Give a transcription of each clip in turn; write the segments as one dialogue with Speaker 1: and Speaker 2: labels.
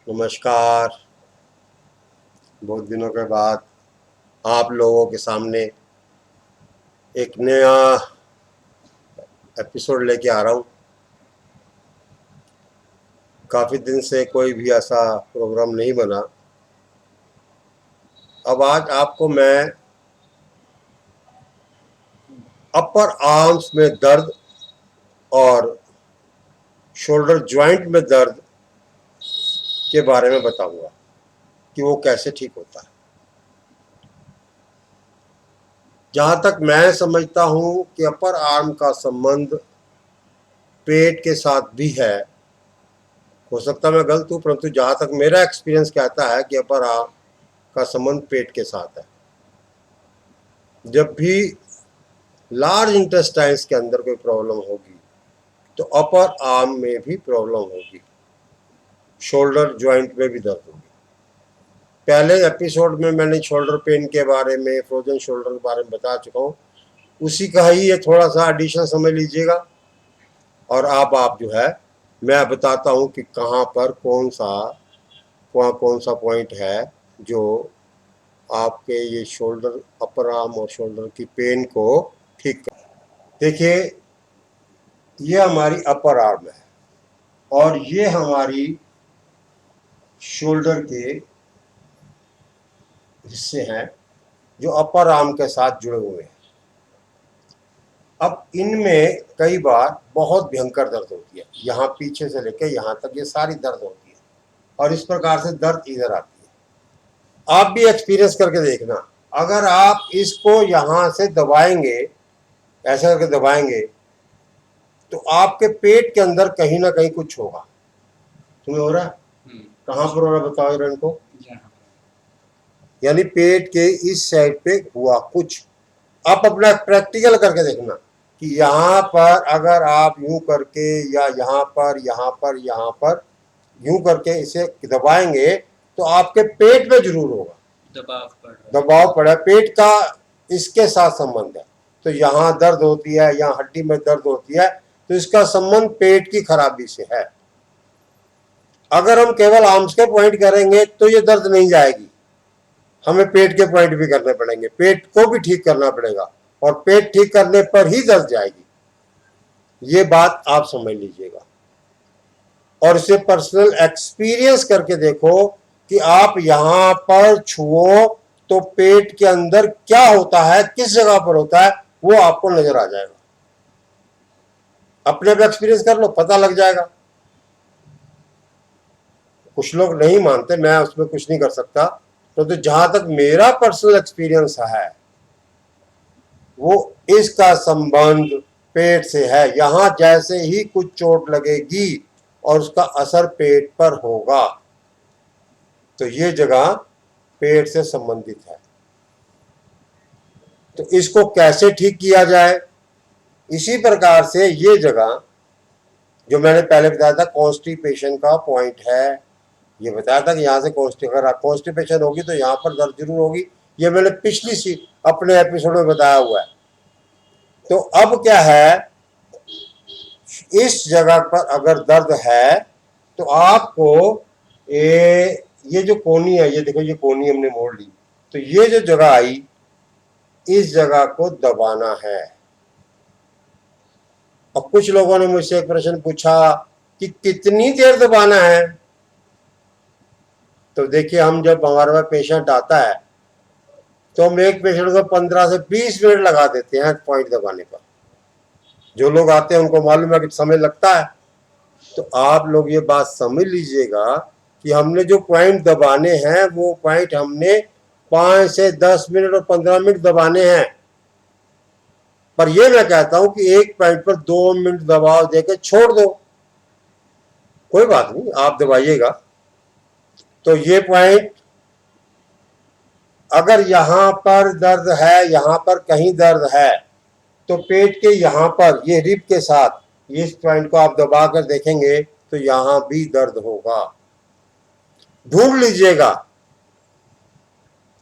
Speaker 1: नमस्कार। बहुत दिनों के बाद आप लोगों के सामने एक नया एपिसोड लेके आ रहा हूँ। काफ़ी दिन से कोई भी ऐसा प्रोग्राम नहीं बना। अब आज आपको मैं अपर आर्म्स में दर्द और शोल्डर जॉइंट में दर्द के बारे में बताऊंगा कि वो कैसे ठीक होता है। जहाँ तक मैं समझता हूँ कि अपर आर्म का संबंध पेट के साथ भी है। हो सकता मैं गलत हूँ, परंतु जहाँ तक मेरा एक्सपीरियंस कहता है कि अपर आर्म का संबंध पेट के साथ है। जब भी लार्ज इंटेस्टाइन्स के अंदर कोई प्रॉब्लम होगी तो अपर आर्म में भी प्रॉब्लम होगी, शोल्डर जॉइंट में भी दर्द होगी। पहले एपिसोड में मैंने शोल्डर पेन के बारे में, फ्रोजन शोल्डर के बारे में बता चुका हूँ। उसी का ही ये थोड़ा सा एडिशन समझ लीजिएगा। और आप जो है मैं बताता हूँ कि कहाँ पर कौन सा पॉइंट है जो आपके ये शोल्डर, अपर आर्म और शोल्डर की पेन को ठीक कर। देखिए, ये हमारी अपर आर्म है और ये हमारी शोल्डर के हिस्से हैं जो अपर आर्म के साथ जुड़े हुए हैं। अब इनमें कई बार बहुत भयंकर दर्द होती है, यहाँ पीछे से लेकर यहाँ तक ये सारी दर्द होती है और इस प्रकार से दर्द इधर आती है। आप भी एक्सपीरियंस करके देखना। अगर आप इसको यहाँ से दबाएंगे, ऐसा करके दबाएंगे, तो आपके पेट के अंदर कहीं ना कहीं कुछ होगा। तुम्हें हो रहा है? कहाँ पर हो रहा है बताओ इरण को। यानी पेट के इस साइड पे हुआ कुछ। आप अपना प्रैक्टिकल करके देखना कि यहाँ पर अगर आप यूं करके या यहाँ पर यूं करके इसे दबाएंगे तो आपके पेट में जरूर होगा दबाव पड़ा। पेट का इसके साथ संबंध है। तो यहाँ दर्द होती है, यहाँ हड्डी में दर्द होती है, तो इसका संबंध पेट की खराबी से है। अगर हम केवल आर्म्स के पॉइंट करेंगे तो ये दर्द नहीं जाएगी, हमें पेट के पॉइंट भी करने पड़ेंगे, पेट को भी ठीक करना पड़ेगा और पेट ठीक करने पर ही दर्द जाएगी। ये बात आप समझ लीजिएगा और इसे पर्सनल एक्सपीरियंस करके देखो कि आप यहां पर छुओ तो पेट के अंदर क्या होता है, किस जगह पर होता है, वो आपको नजर आ जाएगा। अपने पे एक्सपीरियंस कर लो, पता लग जाएगा। कुछ लोग नहीं मानते, मैं उसमें कुछ नहीं कर सकता। तो जहां तक मेरा पर्सनल एक्सपीरियंस है वो इसका संबंध पेट से है। यहां जैसे ही कुछ चोट लगेगी और उसका असर पेट पर होगा तो ये जगह पेट से संबंधित है। तो इसको कैसे ठीक किया जाए? इसी प्रकार से ये जगह जो मैंने पहले बताया था कॉन्स्टिपेशन का पॉइंट है, ये बताया था कि यहाँ से कॉन्स्टिपेशन होगी तो यहाँ पर दर्द जरूर होगी। ये मैंने पिछली अपने एपिसोड में बताया हुआ है। तो अब क्या है, इस जगह पर अगर दर्द है तो आपको ये जो कोनी है, ये देखो, ये कोनी हमने मोड़ ली, तो ये जो जगह आई इस जगह को दबाना है। और कुछ लोगों ने मुझसे एक प्रश्न पूछा कि कितनी देर दबाना है। तो देखिए, हम जब हमारे पास पेशेंट आता है तो हम एक पेशेंट को 15 से 20 मिनट लगा देते हैं पॉइंट दबाने पर। जो लोग आते हैं उनको मालूम है कि समय लगता है। तो आप लोग ये बात समझ लीजिएगा कि हमने जो पॉइंट दबाने हैं वो पॉइंट हमने 5 से 10 मिनट और 15 मिनट दबाने हैं। पर ये मैं कहता हूं कि एक पॉइंट पर 2 मिनट दबाव देकर छोड़ दो, कोई बात नहीं, आप दबाइएगा। तो ये पॉइंट अगर यहां पर दर्द है, यहां पर कहीं दर्द है, तो पेट के यहां पर ये रिब के साथ इस पॉइंट को आप दबा कर देखेंगे तो यहां भी दर्द होगा। ढूंढ लीजिएगा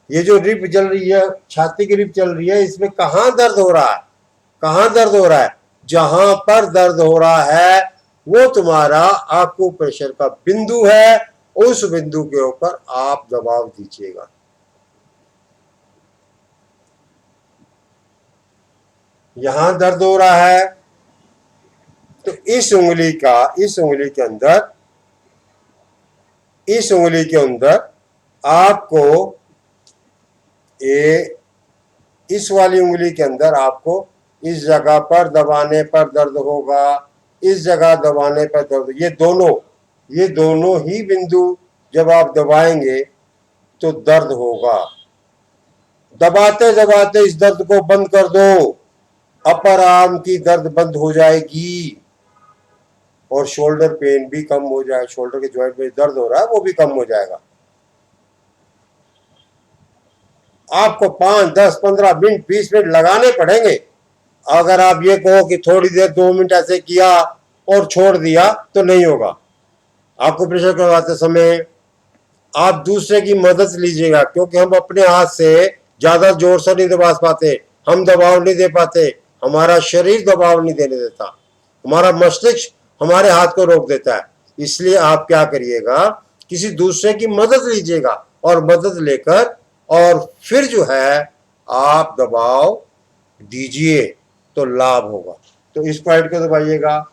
Speaker 1: ये जो रिब चल रही है, छाती की रिब चल रही है, इसमें कहां दर्द हो रहा है, कहां दर्द हो रहा है। जहां पर दर्द हो रहा है वो तुम्हारा आक्यूप्रेशर का बिंदु है उस बिंदु के ऊपर आप दबाव दीजिएगा। यहां दर्द हो रहा है तो इस उंगली के अंदर आपको इस वाली उंगली के अंदर आपको इस जगह पर दबाने पर दर्द होगा, इस जगह दबाने पर दर्द। ये दोनों ही बिंदु जब आप दबाएंगे तो दर्द होगा। दबाते दबाते इस दर्द को बंद कर दो, अपर आर्म की दर्द बंद हो जाएगी और शोल्डर पेन भी कम हो जाए। शोल्डर के जॉइंट में दर्द हो रहा है वो भी कम हो जाएगा। आपको 5, 10, 15 मिनट, 20 मिनट लगाने पड़ेंगे। अगर आप ये कहो कि थोड़ी देर 2 मिनट ऐसे किया और छोड़ दिया तो नहीं होगा। आपको प्रेशर करवाते समय आप दूसरे की मदद लीजिएगा, क्योंकि हम अपने हाथ से ज्यादा जोर से नहीं दबा पाते, हम दबाव नहीं दे पाते, हमारा शरीर दबाव नहीं देने देता, हमारा मस्तिष्क हमारे हाथ को रोक देता है। इसलिए आप क्या करिएगा, किसी दूसरे की मदद लीजिएगा और मदद लेकर और फिर जो है आप दबाव दीजिए तो लाभ होगा। तो इस पॉइंट को दबाइएगा।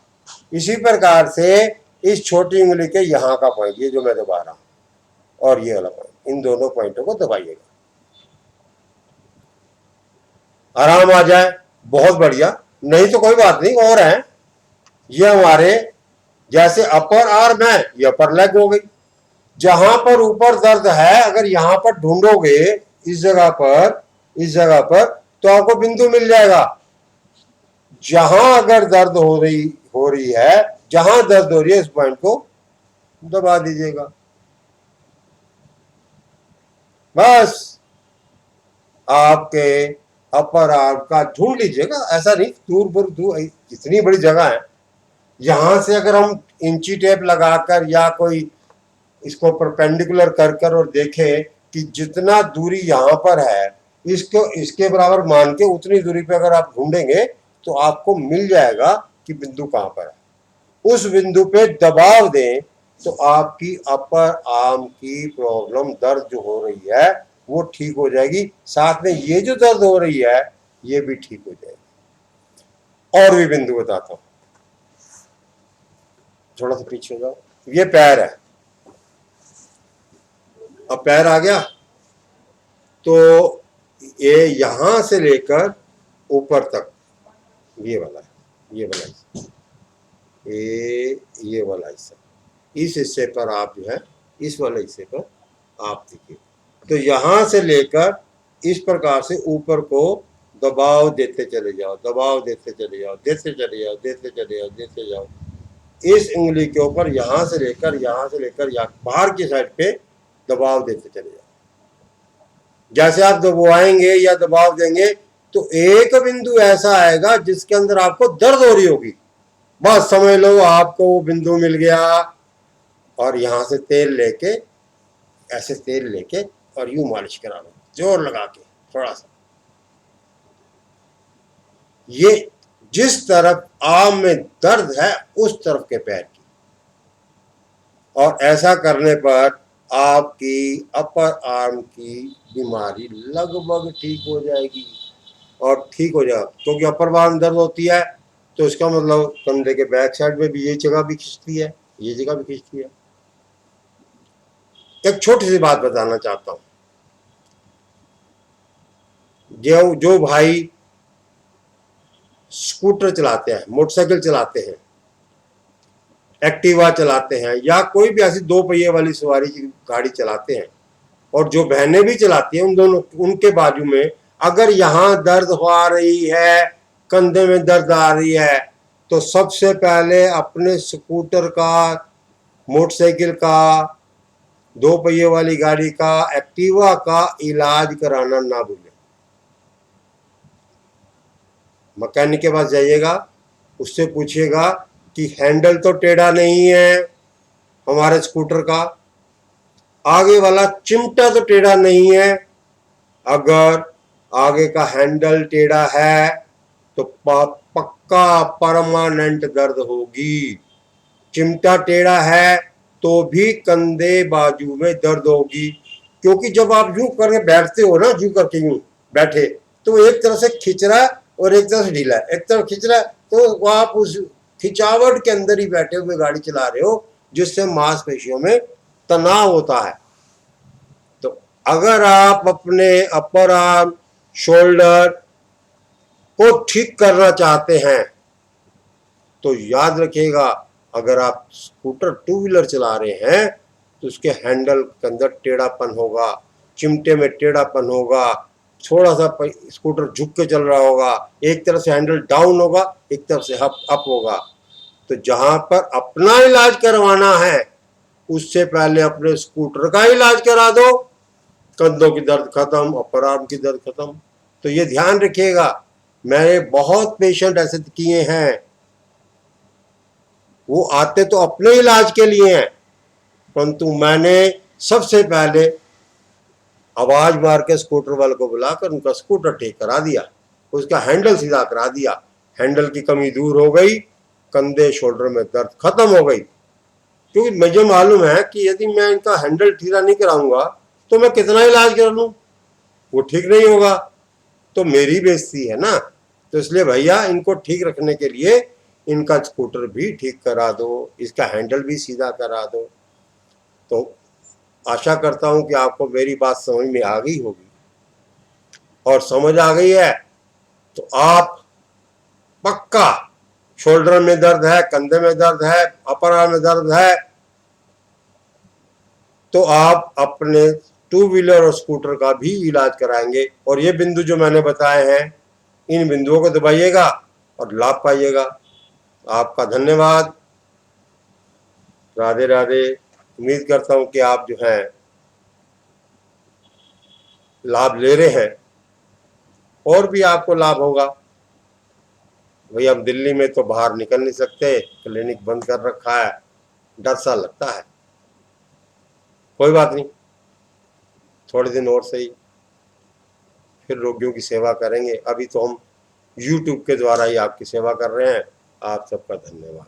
Speaker 1: इसी प्रकार से इस छोटी उंगली के यहाँ का पॉइंट, ये जो मैं दबा रहा हूं, और ये वाला पॉइंट, इन दोनों पॉइंटों को दबाइएगा। आराम आ जाए, बहुत बढ़िया। नहीं तो कोई बात नहीं, और है ये हमारे जैसे अपर आर्म है, ये अपर लेग हो गई। जहां पर ऊपर दर्द है, अगर यहां पर ढूंढोगे इस जगह पर तो आपको बिंदु मिल जाएगा। जहां अगर दर्द हो रही है, जहां दर्द हो रही है, इस पॉइंट को दबा दीजिएगा। बस आपके अपर आर्म का ढूंढ लीजिएगा, ऐसा नहीं दूर इतनी बड़ी जगह है। यहां से अगर हम इंची टेप लगाकर या कोई इसको परपेंडिकुलर कर और देखें कि जितना दूरी यहां पर है इसके बराबर मान के उतनी दूरी पे अगर आप ढूंढेंगे तो आपको मिल जाएगा कि बिंदु कहां पर है। उस बिंदु पे दबाव दें तो आपकी अपर आर्म की प्रॉब्लम, दर्द जो हो रही है वो ठीक हो जाएगी। साथ में ये जो दर्द हो रही है ये भी ठीक हो जाएगी। और भी बिंदु बताता हूं, थोड़ा सा पीछे जाओ। ये पैर है, अब पैर आ गया तो ये यहां से लेकर ऊपर तक ये वाला हिस्सा, ये वाला हिस्सा, इस हिस्से पर आप जो है इस वाले हिस्से पर आप देखिए, तो यहां से लेकर इस प्रकार से ऊपर को दबाव देते चले जाओ, दबाव देते चले जाओ, देते चले जाओ, देते चले जाओ, देते जाओ। इस उंगली के ऊपर यहां से लेकर यहाँ बाहर की साइड पे दबाव देते चले जाओ। जैसे आप दबाएंगे या दबाव देंगे तो एक बिंदु ऐसा आएगा जिसके अंदर आपको दर्द हो रही होगी, बस समझ लो आपको वो बिंदु मिल गया। और यहां से तेल लेके, ऐसे तेल लेके और यूं मालिश करा लो, जोर लगा के थोड़ा सा। ये जिस तरफ आर्म में दर्द है उस तरफ के पैर की, और ऐसा करने पर आपकी अपर आर्म की बीमारी लगभग ठीक हो जाएगी। और ठीक हो जाएगा क्योंकि अपर आर्म दर्द होती है तो इसका मतलब कंधे के बैक साइड में भी ये जगह भी खिंचती है, ये जगह भी खिंचती है। एक छोटी सी बात बताना चाहता हूं, जो भाई स्कूटर चलाते हैं, मोटरसाइकिल चलाते हैं, एक्टिवा चलाते हैं, या कोई भी ऐसी 2 पहिए वाली सवारी की गाड़ी चलाते हैं, और जो बहनें भी चलाती हैं, उनके बाजू में अगर यहां दर्द हो रही है, कंधे में दर्द आ रही है, तो सबसे पहले अपने स्कूटर का, मोटरसाइकिल का, 2 पहिए वाली गाड़ी का, एक्टिवा का इलाज कराना ना भूलें। मैकेनिक के पास जाइएगा, उससे पूछिएगा कि हैंडल तो टेढ़ा नहीं है हमारे स्कूटर का, आगे वाला चिमटा तो टेढ़ा नहीं है। अगर आगे का हैंडल टेढ़ा है तो पक्का परमानेंट दर्द होगी। चिमटा टेढ़ा है तो भी कंधे बाजू में दर्द होगी, क्योंकि जब आप यूं करके बैठते हो ना, यूं करके यूं बैठे, तो एक तरह से खिंच रहा है और एक तरह से ढीला है, एक तरफ खिंच रहा है, तो आप उस खिंचावट के अंदर ही बैठे हुए गाड़ी चला रहे हो, जिससे मांसपेशियों में तनाव होता है। तो अगर आप अपने अपर आर्म, शोल्डर को ठीक करना चाहते हैं तो याद रखिएगा, अगर आप स्कूटर टू व्हीलर चला रहे हैं तो उसके हैंडल के अंदर टेढ़ापन होगा, चिमटे में टेढ़ापन होगा, थोड़ा सा स्कूटर झुक के चल रहा होगा, एक तरफ से हैंडल डाउन होगा, एक तरफ से अप होगा। तो जहां पर अपना इलाज करवाना है उससे पहले अपने स्कूटर का इलाज करा दो, कंधों की दर्द खत्म, अपर आर्म की दर्द खत्म। तो ये ध्यान रखिएगा, मैंने बहुत पेशेंट ऐसे किए हैं, वो आते तो अपने इलाज के लिए हैं, परंतु मैंने सबसे पहले आवाज मार के स्कूटर वाले को बुलाकर उनका स्कूटर ठीक करा दिया, उसका हैंडल सीधा करा दिया, हैंडल की कमी दूर हो गई, कंधे शोल्डर में दर्द खत्म हो गई। क्योंकि मुझे मालूम है कि यदि मैं इनका हैंडल ठीक नहीं कराऊंगा तो मैं कितना इलाज कर लूं, वो ठीक नहीं होगा, तो मेरी बेइज्जती है ना। तो इसलिए भैया इनको ठीक रखने के लिए इनका स्कूटर भी ठीक करा दो, इसका हैंडल भी सीधा करा दो। तो आशा करता हूं कि आपको मेरी बात समझ में आ गई होगी, और समझ आ गई है तो आप पक्का, शोल्डर में दर्द है, कंधे में दर्द है, अपर आर्म में दर्द है, तो आप अपने टू व्हीलर और स्कूटर का भी इलाज कराएंगे। और ये बिंदु जो मैंने बताए हैं, इन बिंदुओं को दबाइएगा और लाभ पाइएगा। आपका धन्यवाद। राधे राधे। उम्मीद करता हूं कि आप जो है लाभ ले रहे हैं, और भी आपको लाभ होगा। भाई हम दिल्ली में तो बाहर निकल नहीं सकते, क्लिनिक बंद कर रखा है, डर सा लगता है। कोई बात नहीं, थोड़े दिन और सही, फिर रोगियों की सेवा करेंगे। अभी तो हम YouTube के द्वारा ही आपकी सेवा कर रहे हैं। आप सबका धन्यवाद।